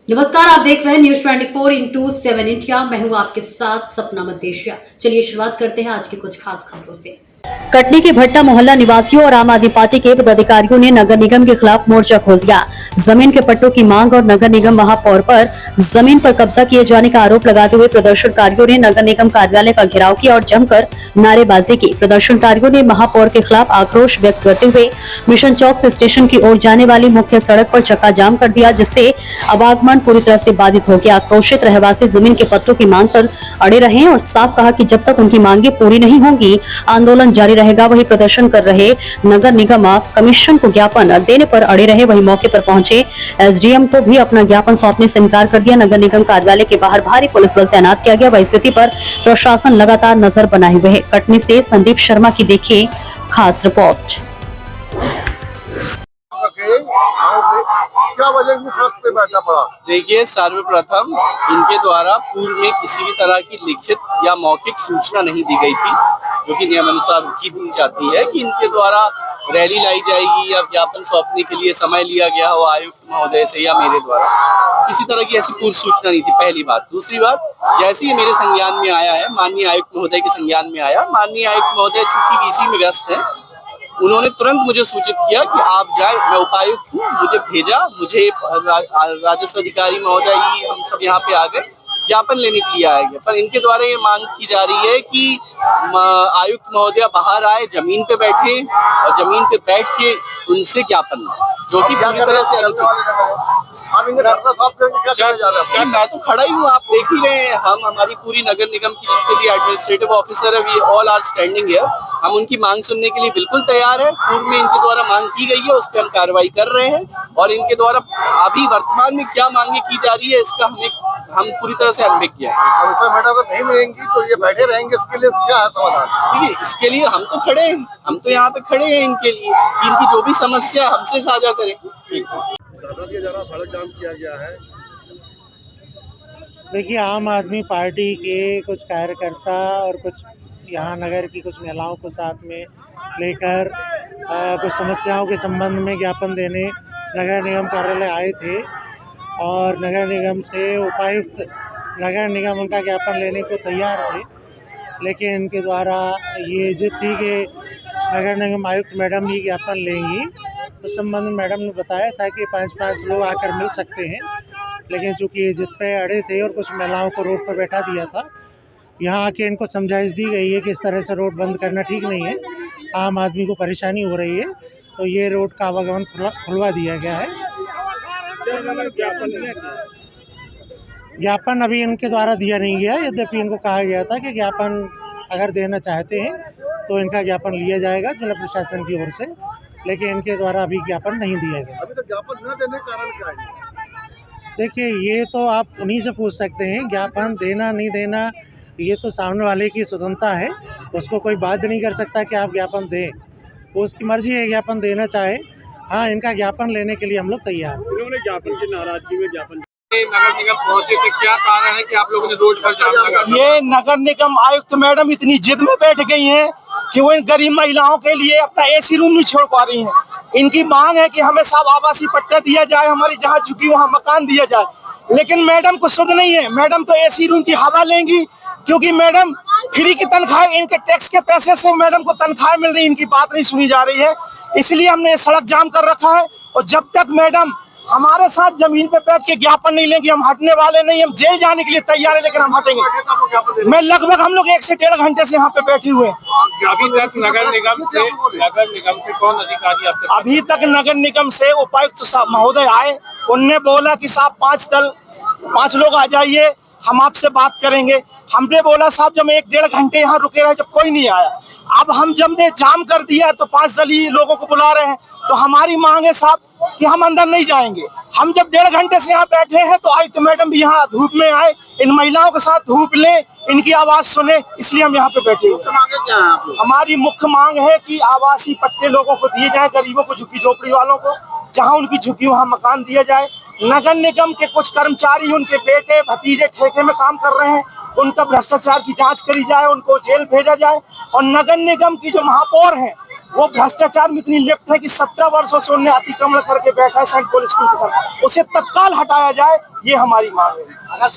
नमस्कार, आप देख रहे हैं न्यूज 24/7 इंडिया। मैं हूं आपके साथ सपना मदेशिया। चलिए शुरुआत करते हैं आज की कुछ खास खबरों से। कटनी के भट्टा मोहल्ला निवासियों और आम आदमी पार्टी के पदाधिकारियों ने नगर निगम के खिलाफ मोर्चा खोल दिया। जमीन के पट्टों की मांग और नगर निगम महापौर पर जमीन पर कब्जा किए जाने का आरोप लगाते हुए प्रदर्शनकारियों ने नगर निगम कार्यालय का घेराव किया और जमकर नारेबाजी की। प्रदर्शनकारियों ने महापौर के खिलाफ आक्रोश व्यक्त करते हुए मिशन चौक से स्टेशन की ओर जाने वाली मुख्य सड़क पर चक्का जाम कर दिया, जिससे आवागमन पूरी तरह से बाधित हो गया। आक्रोशित रहवासी जमीन के पट्टों की मांग पर अड़े रहे और साफ कहा कि जब तक उनकी मांगे पूरी नहीं होंगी आंदोलन जारी रहेगा। वही प्रदर्शन कर रहे नगर निगम कमीशन को ज्ञापन देने पर अड़े रहे। वही मौके पर पहुंचे एसडीएम को भी अपना ज्ञापन सौंपने से इनकार कर दिया। नगर निगम कार्यालय के बाहर भारी पुलिस बल तैनात किया गया। वही स्थिति पर प्रशासन लगातार नजर बनाए हुए है। कटनी से संदीप शर्मा की देखिए खास रिपोर्ट। क्या वजह सड़क पे बैठना पड़ा? देखिए, सर्वप्रथम इनके द्वारा पूर्व में किसी भी तरह की लिखित या मौखिक सूचना नहीं दी गई थी, जो कि नियमानुसार की दी जाती है कि इनके द्वारा रैली लाई जाएगी या ज्ञापन सौंपने के लिए समय लिया गया हो आयुक्त महोदय से या मेरे द्वारा। किसी तरह की ऐसी पूर्व सूचना नहीं थी, पहली बात। दूसरी बात, जैसे ही मेरे संज्ञान में आया है, माननीय आयुक्त महोदय के संज्ञान में आया, माननीय आयुक्त महोदय चूंकि वीसी में व्यस्त है, उन्होंने तुरंत मुझे सूचित किया कि आप जाए। मैं उपायुक्त हूँ, मुझे भेजा। मुझे राजस्व अधिकारी महोदय ही हम सब यहाँ पे आ गए, ज्ञापन लेने के लिए आए गए। पर इनके द्वारा ये मांग की जा रही है कि आयुक्त महोदय बाहर आए, जमीन पे बैठे और जमीन पे बैठ के उनसे ज्ञापन, जो कि पूरी तरह से अनुचित। मैं तो खड़ा ही हूँ, आप देख ही रहे हैं। हम हमारी पूरी नगर निगम की जितने भी एडमिनिस्ट्रेटिव ऑफिसर है, we all are standing here. हम उनकी मांग सुनने के लिए बिल्कुल तैयार है। पूर्व में इनके द्वारा मांग की गई है, उस पर हम कार्रवाई कर रहे हैं और इनके द्वारा अभी वर्तमान में क्या मांगे की जा रही है, इसका हम पूरी तरह से अनभिज्ञ है। मैडम अगर नहीं मिलेंगी तो ये बैठे रहेंगे, इसके लिए क्या है समाधान? देखिए, इसके लिए हम तो खड़े हैं, हम तो यहाँ पे खड़े हैं इनके लिए कि इनकी जो भी समस्या हमसे साझा करें। सड़क जाम किया गया है। देखिए, आम आदमी पार्टी के कुछ कार्यकर्ता और कुछ यहाँ नगर की कुछ महिलाओं को साथ में लेकर कुछ समस्याओं के संबंध में ज्ञापन देने नगर निगम कार्यालय आए थे और नगर निगम से उपायुक्त नगर निगम उनका ज्ञापन लेने को तैयार थे, लेकिन इनके द्वारा ये जिद थी कि नगर निगम आयुक्त मैडम ही ज्ञापन लेंगी। उस संबंध में मैडम ने बताया था कि 5-5 लोग आकर मिल सकते हैं, लेकिन चूंकि ये जिद पे अड़े थे और कुछ महिलाओं को रोड पर बैठा दिया था, यहाँ आके इनको समझाइश दी गई है कि इस तरह से रोड बंद करना ठीक नहीं है, आम आदमी को परेशानी हो रही है, तो ये रोड का आवागमन खुलवा दिया गया है। ज्ञापन अभी इनके द्वारा दिया नहीं गया, यद्यपि इनको कहा गया था कि ज्ञापन अगर देना चाहते हैं तो इनका ज्ञापन लिया जाएगा जिला प्रशासन की ओर से, लेकिन इनके द्वारा अभी ज्ञापन नहीं दिया गया। अभी तक ज्ञापन न देने का कारण क्या है? देखिए, ये तो आप उन्हीं से पूछ सकते हैं। ज्ञापन देना नहीं देना ये तो सामने वाले की स्वतंत्रता है, उसको कोई बाध्य नहीं कर सकता कि आप ज्ञापन दें, वो उसकी मर्जी है ज्ञापन देना चाहे। हाँ, इनका ज्ञापन लेने के लिए हम लोग तैयार हैं। इन्होंने ज्ञापन की नाराजगी में ज्ञापन नगर निगम पहुंचे थे, क्या कारण है कि आप लोगों ने रोड पर जाम लगा? ये नगर निगम आयुक्त मैडम इतनी जिद में बैठ गई हैं कि वो इन गरीब महिलाओं के लिए अपना एसी रूम नहीं छोड़ पा रही हैं। इनकी मांग है कि हमें सब आवासीय पट्टा दिया जाए, हमारी जहाँ झुकी वहाँ मकान दिया जाए, लेकिन मैडम को सुध नहीं है। मैडम तो एसी रूम की हवा लेंगी, क्योंकि मैडम फ्री की तनख्वाह, इनके टैक्स के पैसे से मैडम को तनख्वाह मिल रही, इनकी बात नहीं सुनी जा रही है। इसलिए हमने सड़क जाम कर रखा है और जब तक मैडम हमारे साथ जमीन पे बैठ के ज्ञापन नहीं लेंगे, हम हटने वाले नहीं। हम जेल जाने के लिए तैयार है, लेकिन हम हटेंगे। मैं लगभग हम लोग 1 से 1.5 घंटे से यहाँ पे बैठे हुए हैं। अभी तक नगर निगम से कौन अधिकारी आपसे? अभी तक नगर निगम से उपायुक्त महोदय आए, उनने बोला कि साहब 5 लोग आ जाइए, हम आपसे बात करेंगे। हमने बोला साहब जब 1-1.5 घंटे यहाँ रुके रहे, जब कोई नहीं आया, अब हम जब ने जाम कर दिया तो 5 दलीय लोगों को बुला रहे हैं, तो हमारी मांग है साहब कि हम अंदर नहीं जाएंगे। हम जब 1.5 घंटे से यहाँ बैठे हैं तो आयुक्त मैडम भी यहाँ धूप में आए, इन महिलाओं के साथ धूप ले, इनकी आवाज सुने, इसलिए हम यहाँ पे बैठे हुए। हमारी मुख्य मांग है कि आवासीय पट्टे लोगों को दिए जाए, गरीबों को, झुग्गी झोपड़ी वालों को, जहाँ उनकी झुग्गी वहाँ मकान दिया जाए। नगर निगम के कुछ कर्मचारी, उनके बेटे भतीजे ठेके में काम कर रहे हैं, उनका भ्रष्टाचार की जांच करी जाए, उनको जेल भेजा जाए। और नगर निगम की जो महापौर हैं वो भ्रष्टाचार में इतनी लिप्त है कि 17 वर्षों से उन्हें अतिक्रमण करके बैठा है सेंट पॉल स्कूल के साथ, उसे तत्काल हटाया जाए, ये हमारी मांग है।